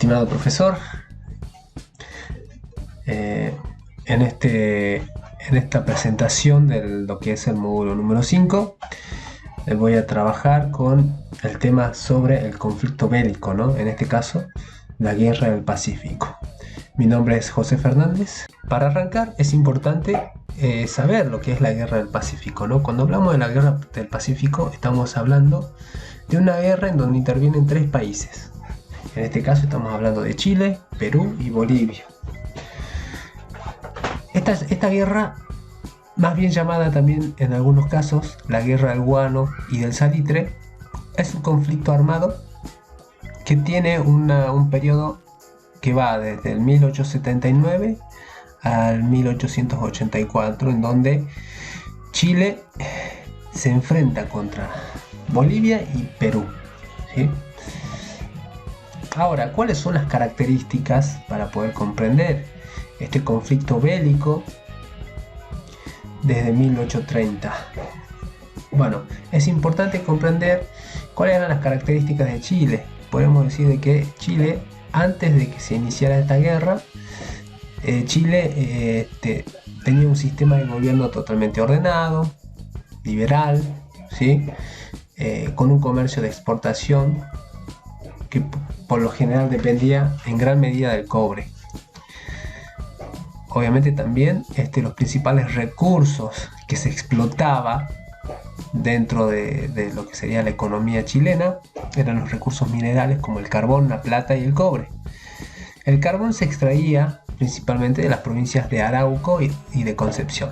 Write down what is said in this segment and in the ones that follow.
Estimado profesor, en esta presentación de lo que es el módulo número 5, voy a trabajar con el tema sobre el conflicto bélico, ¿no? En este caso, la guerra del Pacífico. Mi nombre es José Fernández. Para arrancar es importante saber lo que es la guerra del Pacífico, ¿no? Cuando hablamos de la guerra del Pacífico estamos hablando de una guerra en donde intervienen 3 países. En este caso estamos hablando de Chile, Perú y Bolivia. Esta guerra, más bien llamada también en algunos casos la guerra del guano y del salitre, es un conflicto armado que tiene un periodo que va desde el 1879 al 1884, en donde Chile se enfrenta contra Bolivia y Perú, ¿sí? Ahora, ¿cuáles son las características para poder comprender este conflicto bélico desde 1830? Bueno, es importante comprender cuáles eran las características de Chile. Podemos decir de que Chile, antes de que se iniciara esta guerra, Chile tenía un sistema de gobierno totalmente ordenado, liberal, ¿sí? Con un comercio de exportación que por lo general dependía en gran medida del cobre. Obviamente también los principales recursos que se explotaba dentro de lo que sería la economía chilena eran los recursos minerales como el carbón, la plata y el cobre. El carbón se extraía principalmente de las provincias de Arauco y de Concepción.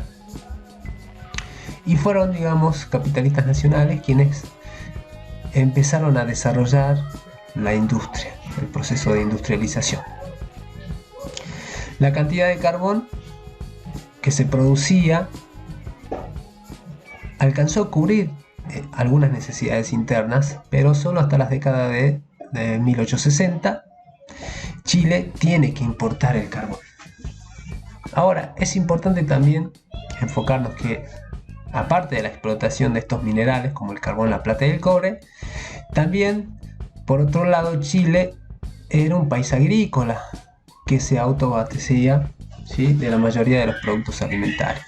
Y fueron, digamos, capitalistas nacionales quienes empezaron a desarrollar la industria, el proceso de industrialización. La cantidad de carbón que se producía alcanzó a cubrir algunas necesidades internas, pero solo hasta las décadas de 1860 Chile tiene que importar el carbón. Ahora, es importante también enfocarnos que, aparte de la explotación de estos minerales como el carbón, la plata y el cobre, también, por otro lado, Chile era un país agrícola que se autoabastecía, ¿sí?, de la mayoría de los productos alimentarios,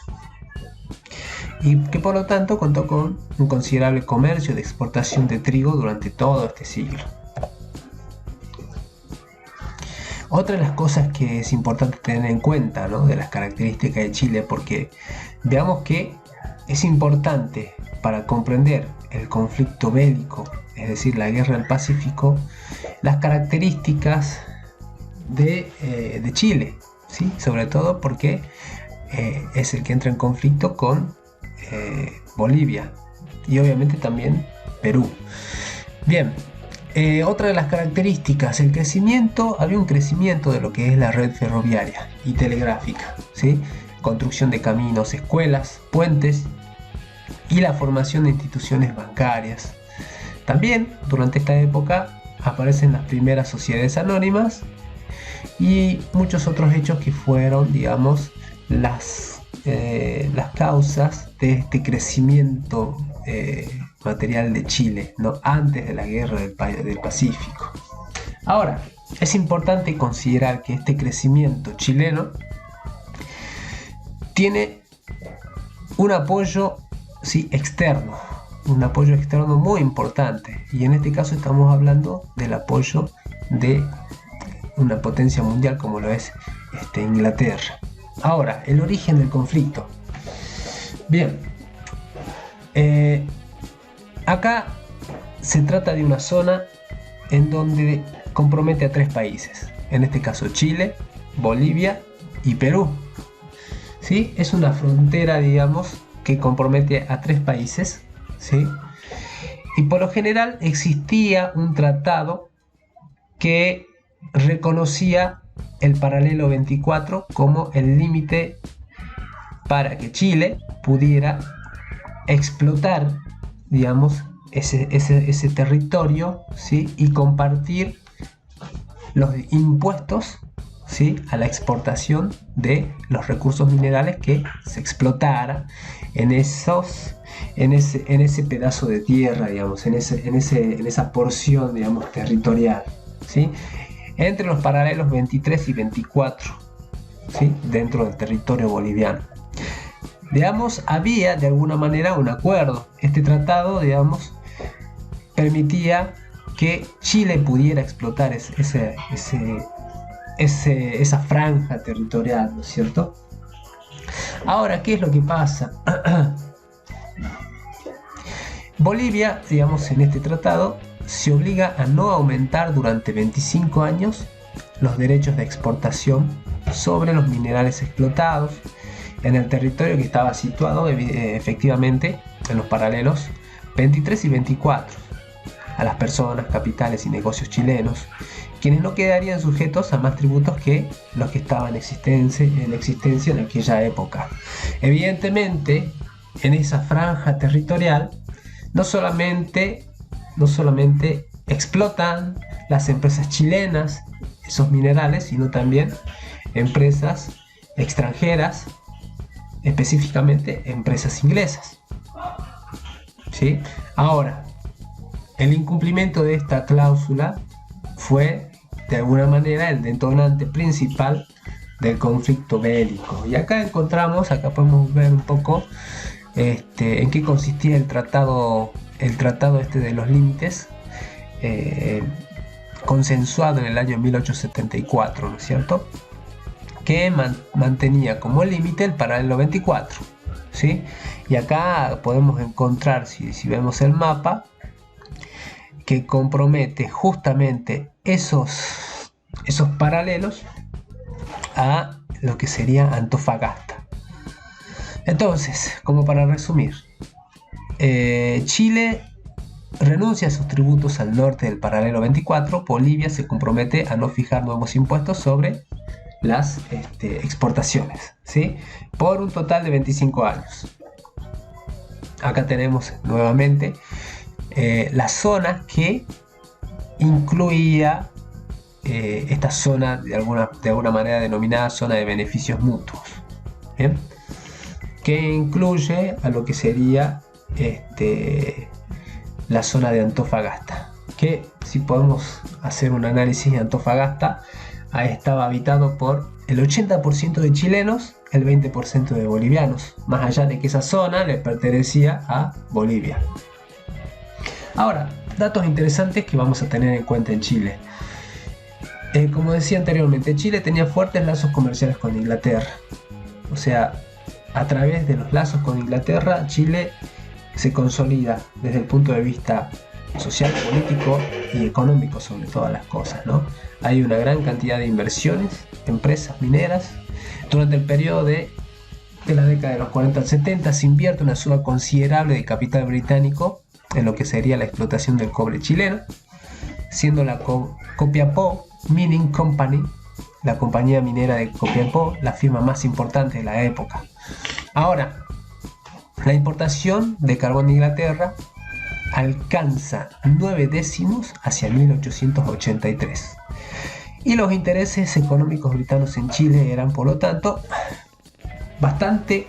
y que por lo tanto contó con un considerable comercio de exportación de trigo durante todo este siglo. Otra de las cosas que es importante tener en cuenta, ¿no?, de las características de Chile, porque veamos que es importante para comprender el conflicto bélico, es decir, la guerra del Pacífico, las características de Chile, ¿sí? Sobre todo porque es el que entra en conflicto con Bolivia y obviamente también Perú. Bien, otra de las características, el crecimiento, había un crecimiento de lo que es la red ferroviaria y telegráfica, ¿sí? Construcción de caminos, escuelas, puentes y la formación de instituciones bancarias. También durante esta época aparecen las primeras sociedades anónimas y muchos otros hechos que fueron, digamos, las causas de este crecimiento material de Chile, ¿no?, antes de la guerra del Pacífico. Ahora, es importante considerar que este crecimiento chileno tiene un apoyo, sí, externo, un apoyo externo muy importante, y en este caso estamos hablando del apoyo de una potencia mundial como lo es Inglaterra. Ahora, el origen del conflicto. Bien, acá se trata de una zona en donde compromete a 3 países, en este caso Chile, Bolivia y Perú, ¿sí? Es una frontera, digamos, que compromete a 3 países, ¿sí? Y por lo general existía un tratado que reconocía el paralelo 24 como el límite para que Chile pudiera explotar, digamos, ese territorio, ¿sí?, y compartir los impuestos, ¿sí?, a la exportación de los recursos minerales que se explotara en ese pedazo de tierra, digamos, en esa porción, digamos, territorial, ¿sí? entre los paralelos 23 y 24, ¿sí? Dentro del territorio boliviano. Digamos, había de alguna manera un acuerdo. Este tratado, digamos, permitía que Chile pudiera explotar esa franja territorial, ¿no es cierto? Ahora, ¿qué es lo que pasa? Bolivia, digamos, en este tratado se obliga a no aumentar durante 25 años los derechos de exportación sobre los minerales explotados en el territorio que estaba situado efectivamente en los paralelos 23 y 24 a las personas, capitales y negocios chilenos, quienes no quedarían sujetos a más tributos que los que estaban en existencia en aquella época. Evidentemente, en esa franja territorial no solamente explotan las empresas chilenas esos minerales, sino también empresas extranjeras, específicamente empresas inglesas, ¿sí? Ahora, el incumplimiento de esta cláusula fue de alguna manera el detonante principal del conflicto bélico. Y acá podemos ver un poco en qué consistía el tratado de los límites, consensuado en el año 1874, ¿no es cierto? Que mantenía como límite el paralelo 24, ¿sí? Y acá podemos encontrar, si vemos el mapa, que compromete justamente esos paralelos a lo que sería Antofagasta. Entonces, como para resumir, Chile renuncia a sus tributos al norte del paralelo 24, Bolivia se compromete a no fijar nuevos impuestos sobre las exportaciones, ¿sí? Por un total de 25 años. Acá tenemos nuevamente la zona que incluía esta zona de alguna manera denominada zona de beneficios mutuos, ¿bien? Que incluye a lo que sería la zona de Antofagasta, que si podemos hacer un análisis de Antofagasta, ahí estaba habitado por el 80% de chilenos, el 20% de bolivianos, más allá de que esa zona le pertenecía a Bolivia. Ahora, datos interesantes que vamos a tener en cuenta en Chile. Como decía anteriormente, Chile tenía fuertes lazos comerciales con Inglaterra. O sea, a través de los lazos con Inglaterra, Chile se consolida desde el punto de vista social, político y económico sobre todas las cosas, ¿no? Hay una gran cantidad de inversiones, empresas mineras. Durante el periodo de la década de los 40 al 70 se invierte una suma considerable de capital británico en lo que sería la explotación del cobre chileno, siendo la Copiapó Mining Company, la compañía minera de Copiapó, la firma más importante de la época. Ahora, la importación de carbón de Inglaterra alcanza 9 décimos hacia 1883. Y los intereses económicos britanos en Chile eran, por lo tanto, bastante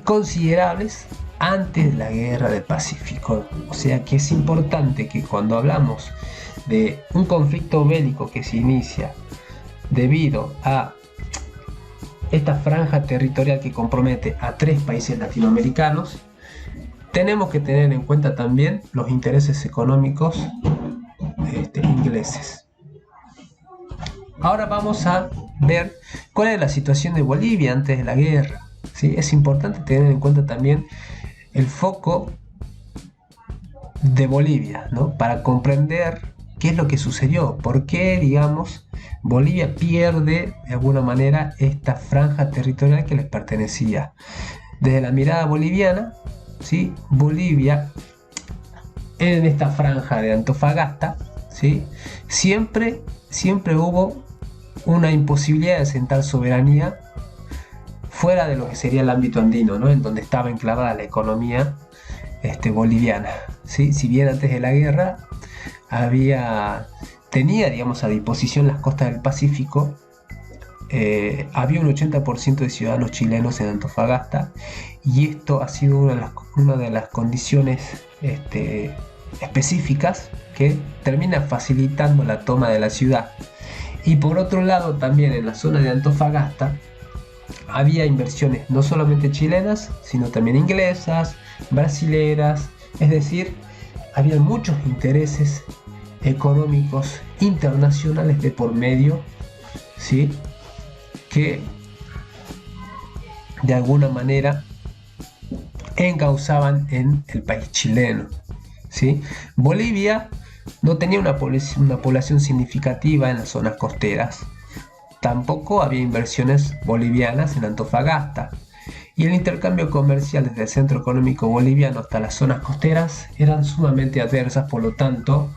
considerables antes de la Guerra del Pacífico. O sea que es importante que cuando hablamos de un conflicto bélico que se inicia debido a esta franja territorial que compromete a 3 países latinoamericanos, tenemos que tener en cuenta también los intereses económicos ingleses. Ahora vamos a ver cuál es la situación de Bolivia antes de la guerra, ¿sí? Es importante tener en cuenta también el foco de Bolivia, ¿no? Para comprender qué es lo que sucedió, por qué, digamos, Bolivia pierde de alguna manera esta franja territorial que les pertenecía. Desde la mirada boliviana, ¿sí? Bolivia, en esta franja de Antofagasta, ¿sí? Siempre hubo una imposibilidad de asentar soberanía fuera de lo que sería el ámbito andino, ¿no? En donde estaba enclavada la economía boliviana, ¿sí? Si bien antes de la guerra tenía, digamos, a disposición las costas del Pacífico, había un 80% de ciudadanos chilenos en Antofagasta, y esto ha sido una de las condiciones específicas que termina facilitando la toma de la ciudad. Y por otro lado, también en la zona de Antofagasta había inversiones no solamente chilenas, sino también inglesas, brasileras, es decir, había muchos intereses económicos internacionales de por medio, ¿sí?, que de alguna manera encauzaban en el país chileno, ¿sí? Bolivia no tenía una población significativa en las zonas costeras. Tampoco había inversiones bolivianas en Antofagasta. Y el intercambio comercial desde el centro económico boliviano hasta las zonas costeras eran sumamente adversas. Por lo tanto,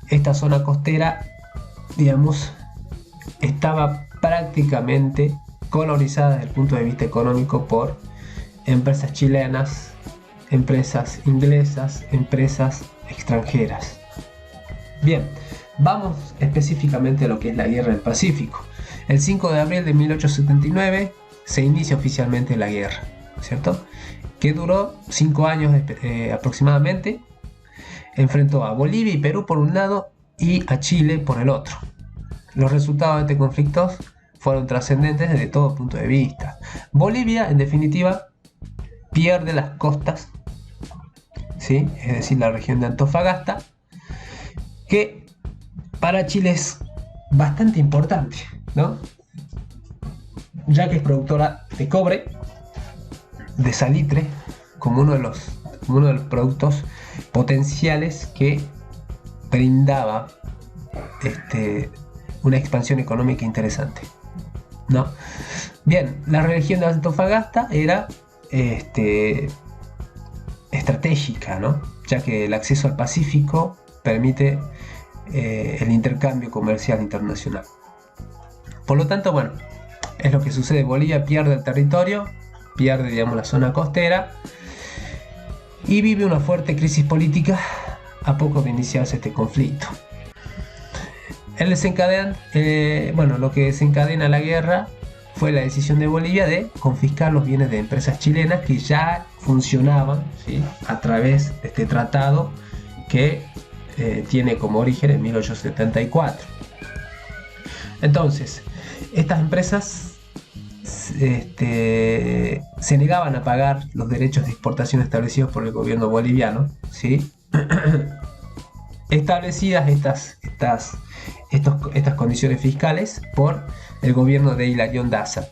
esta zona costera, digamos, estaba prácticamente colonizada desde el punto de vista económico por empresas chilenas, empresas inglesas, empresas extranjeras. Bien, vamos específicamente a lo que es la Guerra del Pacífico. El 5 de abril de 1879 se inicia oficialmente la guerra, ¿cierto?, que duró 5 años aproximadamente. Enfrentó a Bolivia y Perú por un lado y a Chile por el otro. Los resultados de este conflicto fueron trascendentes desde todo punto de vista. Bolivia, en definitiva, pierde las costas, ¿sí?, es decir, la región de Antofagasta, que para Chile es bastante importante, ¿no?, ya que es productora de cobre, de salitre, como uno de los productos potenciales que brindaba una expansión económica interesante, ¿no? Bien, la región de Antofagasta era estratégica, ¿no?, ya que el acceso al Pacífico permite el intercambio comercial internacional. Por lo tanto, bueno, es lo que sucede. Bolivia pierde el territorio, pierde, digamos, la zona costera y vive una fuerte crisis política a poco de iniciarse este conflicto. Lo que desencadena la guerra fue la decisión de Bolivia de confiscar los bienes de empresas chilenas que ya funcionaban, ¿sí?, a través de este tratado que tiene como origen en 1874. Entonces, estas empresas se negaban a pagar los derechos de exportación establecidos por el gobierno boliviano, ¿sí? Establecidas estas condiciones fiscales por el gobierno de Hilarión Daza.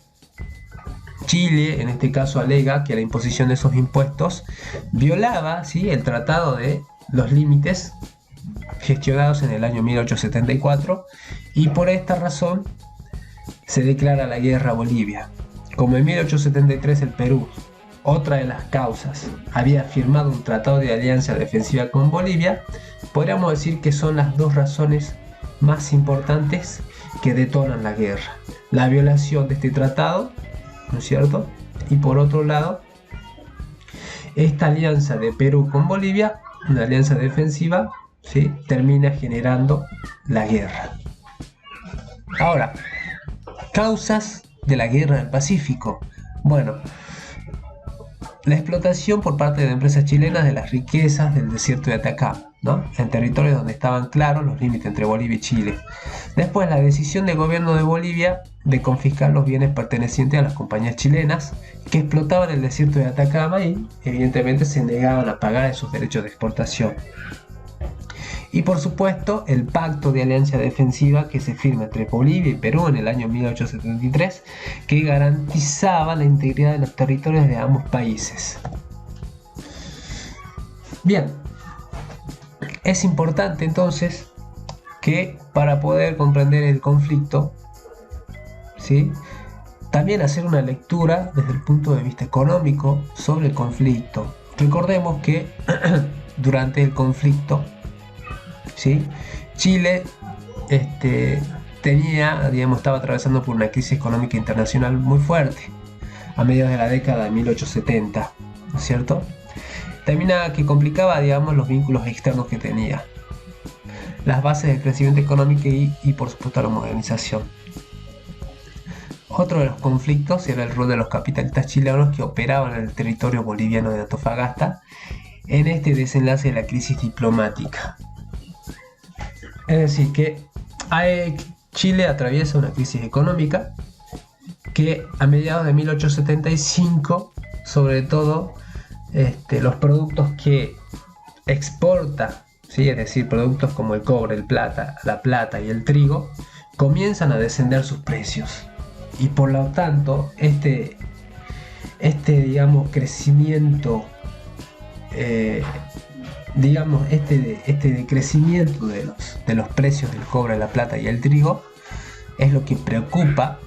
Chile, en este caso, alega que la imposición de esos impuestos violaba, ¿sí?, el tratado de los límites gestionados en el año 1874, y por esta razón se declara la guerra a Bolivia. Como en 1873 el Perú, otra de las causas, había firmado un tratado de alianza defensiva con Bolivia, podríamos decir que son las dos razones más importantes que detonan la guerra: la violación de este tratado, ¿no es cierto?, y por otro lado, esta alianza de Perú con Bolivia, una alianza defensiva, ¿sí?, termina generando la guerra. Ahora, causas de la Guerra del Pacífico. Bueno, la explotación por parte de empresas chilenas de las riquezas del desierto de Atacama, ¿no?, en territorios donde estaban claros los límites entre Bolivia y Chile. Después, la decisión del gobierno de Bolivia de confiscar los bienes pertenecientes a las compañías chilenas que explotaban el desierto de Atacama y evidentemente se negaban a pagar esos derechos de exportación. Y por supuesto, el pacto de alianza defensiva que se firma entre Bolivia y Perú en el año 1873, que garantizaba la integridad de los territorios de ambos países. Bien, es importante entonces que para poder comprender el conflicto, ¿sí?, también hacer una lectura desde el punto de vista económico sobre el conflicto. Recordemos que durante el conflicto, ¿sí?, Chile estaba atravesando por una crisis económica internacional muy fuerte a mediados de la década de 1870, ¿no es cierto?, que complicaba, digamos, los vínculos externos que tenía, las bases del crecimiento económico y por supuesto la modernización. Otro de los conflictos era el rol de los capitalistas chilenos que operaban en el territorio boliviano de Antofagasta en este desenlace de la crisis diplomática. Es decir, que Chile atraviesa una crisis económica que a mediados de 1875, sobre todo los productos que exporta, ¿sí? Es decir, productos como el cobre, la plata y el trigo, comienzan a descender sus precios. Y por lo tanto, digamos, crecimiento, decrecimiento de los precios del cobre, la plata y el trigo es lo que preocupa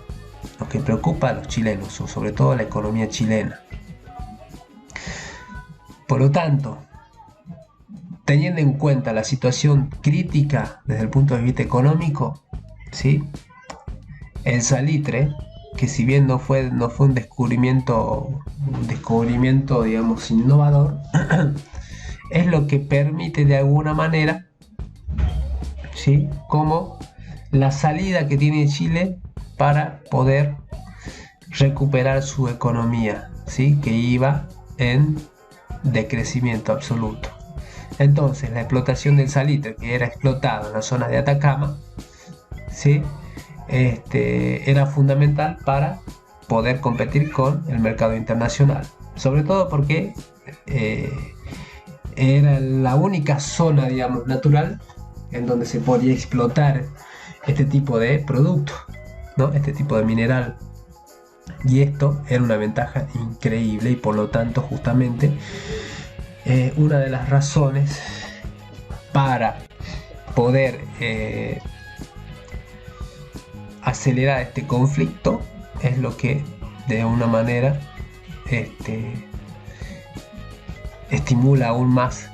a los chilenos, o sobre todo a la economía chilena. Por lo tanto, teniendo en cuenta la situación crítica desde el punto de vista económico, ¿sí? El salitre, que si bien no fue un descubrimiento, digamos, innovador, es lo que permite de alguna manera, ¿sí?, como la salida que tiene Chile para poder recuperar su economía, ¿sí?, que iba en decrecimiento absoluto. Entonces, la explotación del salitre, que era explotado en la zona de Atacama, ¿sí?, era fundamental para poder competir con el mercado internacional, sobre todo porque era la única zona, digamos, natural en donde se podía explotar este tipo de producto, ¿no?, este tipo de mineral. Y esto era una ventaja increíble y por lo tanto justamente una de las razones para poder acelerar este conflicto es lo que de una manera estimula aún más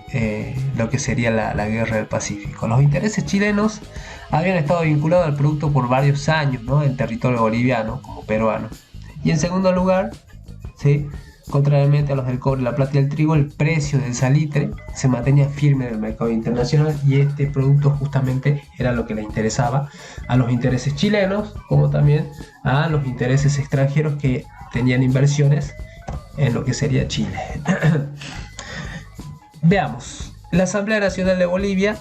lo que sería la guerra del Pacífico. Los intereses chilenos habían estado vinculados al producto por varios años, ¿no?, en territorio boliviano como peruano. Y en segundo lugar, ¿sí?, contrariamente a los del cobre, la plata y el trigo, el precio del salitre se mantenía firme en el mercado internacional y este producto justamente era lo que le interesaba a los intereses chilenos, como también a los intereses extranjeros que tenían inversiones en lo que sería Chile. Veamos, la Asamblea Nacional de Bolivia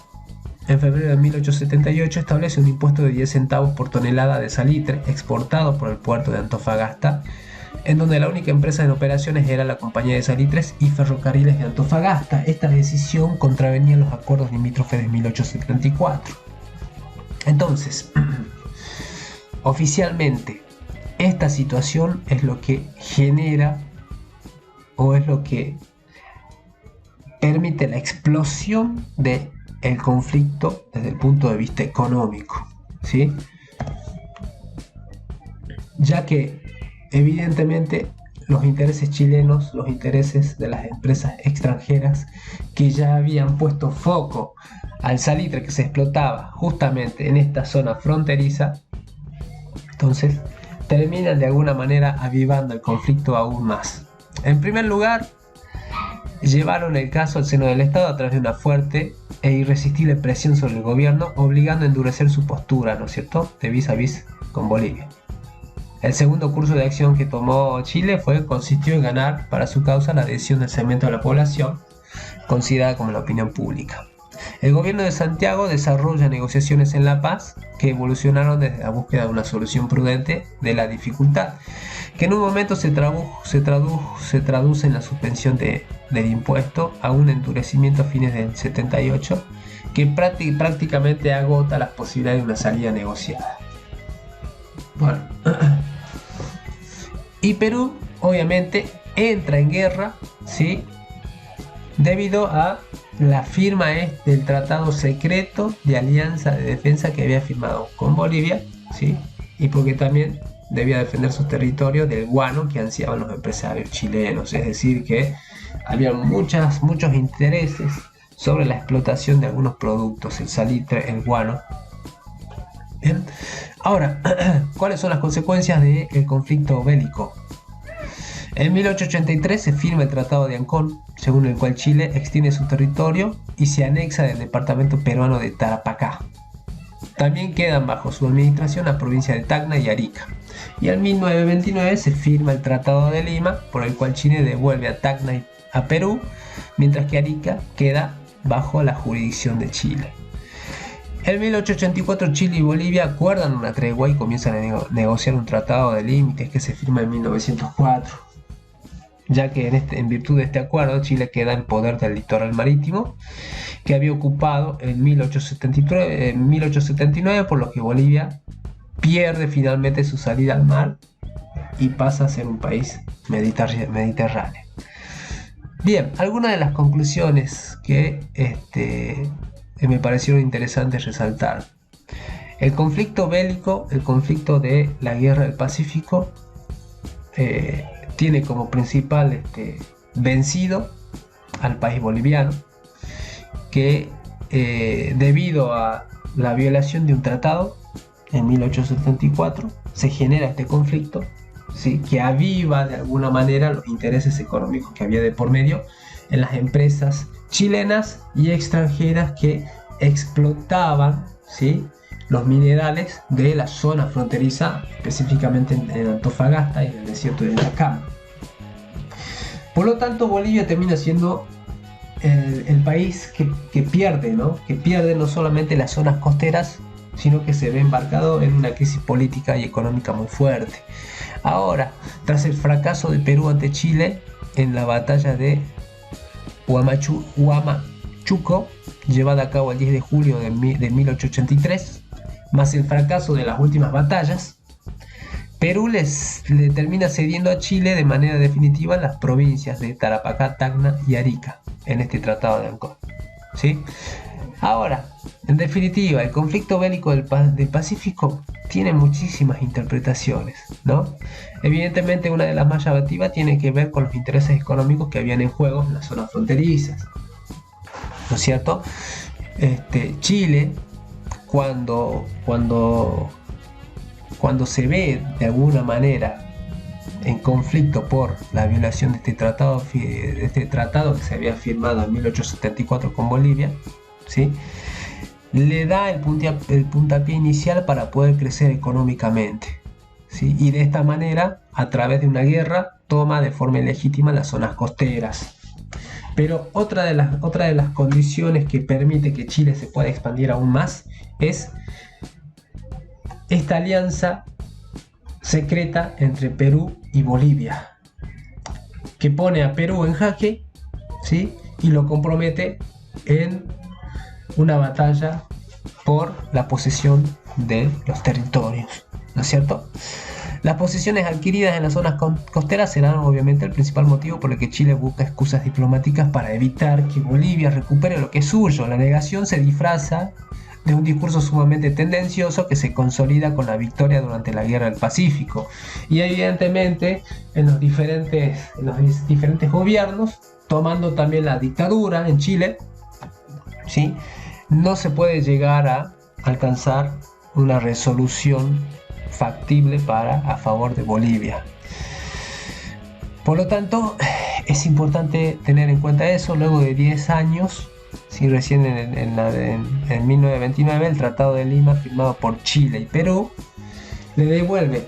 en febrero de 1878 establece un impuesto de 10 centavos por tonelada de salitre exportado por el puerto de Antofagasta, en donde la única empresa en operaciones era la Compañía de Salitres y Ferrocarriles de Antofagasta. Esta decisión contravenía los acuerdos limítrofes de 1874. Entonces, oficialmente, esta situación es lo que genera o es lo que permite la explosión del conflicto desde el punto de vista económico, ¿sí?, ya que evidentemente los intereses chilenos, los intereses de las empresas extranjeras que ya habían puesto foco al salitre que se explotaba justamente en esta zona fronteriza, entonces terminan de alguna manera avivando el conflicto aún más. En primer lugar, llevaron el caso al seno del Estado a través de una fuerte e irresistible presión sobre el gobierno, obligando a endurecer su postura, ¿no es cierto?, de vis a vis con Bolivia. El segundo curso de acción que tomó Chile consistió en ganar para su causa la adhesión del segmento de la población considerada como la opinión pública. El gobierno de Santiago desarrolla negociaciones en La Paz que evolucionaron desde la búsqueda de una solución prudente de la dificultad, que en un momento se traduce en la suspensión del impuesto a un endurecimiento a fines del 78 que prácticamente agota las posibilidades de una salida negociada. Bueno, y Perú obviamente entra en guerra, ¿sí?, debido a la firma del tratado secreto de alianza de defensa que había firmado con Bolivia, ¿sí?, y porque también debía defender sus territorios del guano que ansiaban los empresarios chilenos. Es decir, que había muchos intereses sobre la explotación de algunos productos, el salitre, el guano. Bien. Ahora, ¿cuáles son las consecuencias del conflicto bélico? En 1883 se firma el Tratado de Ancón, según el cual Chile extiende su territorio y se anexa del departamento peruano de Tarapacá. También quedan bajo su administración la provincia de Tacna y Arica. Y en 1929 se firma el Tratado de Lima, por el cual Chile devuelve a Tacna a Perú, mientras que Arica queda bajo la jurisdicción de Chile. En 1884 Chile y Bolivia acuerdan una tregua y comienzan a negociar un tratado de límites que se firma en 1904, ya que en virtud de este acuerdo Chile queda en poder del litoral marítimo que había ocupado en 1879, por lo que Bolivia pierde finalmente su salida al mar y pasa a ser un país mediterráneo. Bien, algunas de las conclusiones que me parecieron interesantes resaltar. El conflicto bélico, el conflicto de la Guerra del Pacífico, tiene como principal vencido al país boliviano, que debido a la violación de un tratado en 1874 se genera este conflicto, ¿sí?, que aviva de alguna manera los intereses económicos que había de por medio en las empresas chilenas y extranjeras que explotaban, ¿sí?, los minerales de la zona fronteriza, específicamente en Antofagasta y en el desierto de Atacama. Por lo tanto, Bolivia termina siendo el país que pierde, ¿no? Que pierde no solamente las zonas costeras, sino que se ve embarcado en una crisis política y económica muy fuerte. Ahora, tras el fracaso de Perú ante Chile en la batalla de Huamachuco, llevada a cabo el 10 de julio de 1883, más el fracaso de las últimas batallas, Perú le termina cediendo a Chile de manera definitiva las provincias de Tarapacá, Tacna y Arica en este tratado de Ancón, ¿sí? Ahora, en definitiva, el conflicto bélico del Pacífico tiene muchísimas interpretaciones, ¿no? Evidentemente, una de las más llamativas tiene que ver con los intereses económicos que habían en juego en las zonas fronterizas, ¿no es cierto? Chile, cuando se ve de alguna manera en conflicto por la violación de este tratado que se había firmado en 1874 con Bolivia, ¿sí?, le da el puntapié inicial para poder crecer económicamente, ¿sí?, y de esta manera, a través de una guerra, toma de forma ilegítima las zonas costeras. Pero otra de las condiciones que permite que Chile se pueda expandir aún más es esta alianza secreta entre Perú y Bolivia, que pone a Perú en jaque, ¿sí?, y lo compromete en una batalla por la posesión de los territorios, ¿no es cierto? Las posesiones adquiridas en las zonas costeras serán obviamente el principal motivo por el que Chile busca excusas diplomáticas para evitar que Bolivia recupere lo que es suyo. La negación se disfraza de un discurso sumamente tendencioso que se consolida con la victoria durante la Guerra del Pacífico. Y evidentemente en los diferentes gobiernos, tomando también la dictadura en Chile, ¿sí?, no se puede llegar a alcanzar una resolución factible a favor de Bolivia. Por lo tanto, es importante tener en cuenta eso. Luego de 10 años, ¿sí?, recién en 1929, el Tratado de Lima, firmado por Chile y Perú, le devuelve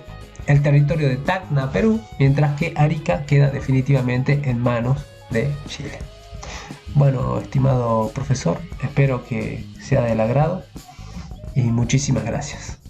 el territorio de Tacna a Perú, mientras que Arica queda definitivamente en manos de Chile. Bueno, estimado profesor, espero que sea del agrado y muchísimas gracias.